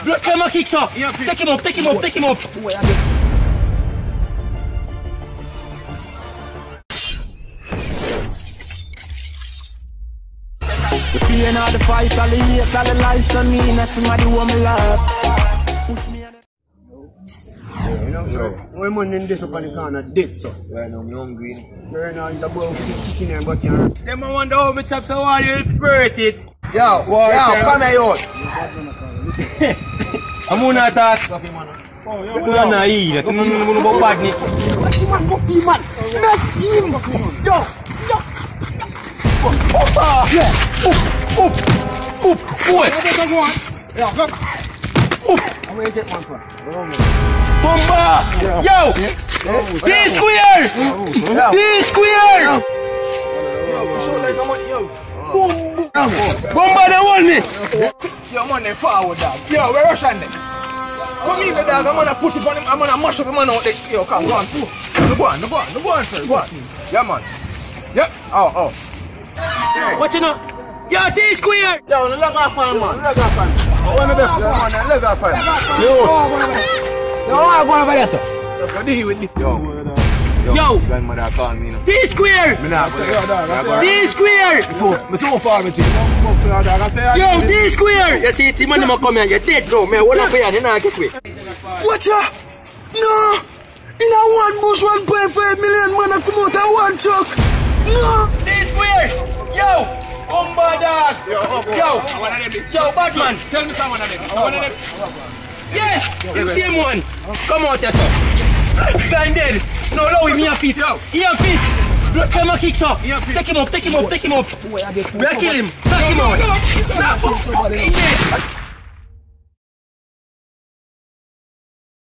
Blood camera kicks off. Take him up, take him up, take him up. The pain of the fight, all the hate, all the lies to me, and somebody who me love. Push me and you know, so when man in this up on the corner dead, so. Right now, I'm hungry. Right now, it's about to see chicken there, but can't. Them I wonder how me chops so hard you spirit it. Yo, come here, yo. I'm gonna attack. You're not eat. I'm gonna go badness. Make him, man. Make him. Yo. Boy. Yeah, go. I'm gonna get one for. Bomba! Yo! T-square! T-square! Bomba, they want me! Yo, man, they forward, dog. Yo, we're rushing them. Come here, dog. I'm gonna put it on him. I'm gonna mash up him out there. Yo, come, go on. Go on, sir. Go on. Yeah, man. Yeah. Oh. What you know? Yo, T-square! Yo, leg off him, man. Leg off him. Leg off him. Yo, I'm going over there, sir. What do you with this? Yo! Grandmother call me, no. T-square! T-square! I'm so far with you. Yo, T-square! You see, the man come here, you're dead, bro. Man, hold up here, you're not get away. watch out! No! In a one bush, 1.5 million man, I come out of one truck! No! T-square! Yo! Bomba dog! Yo, Batman! Tell me someone of them. Yes! The same one! Come out there, sir. Blind dead! No, allow him, he have feet! He have feet! Blood camera kicks off! Take him up! We are kill him! Knock him out! Nah, fucking dead!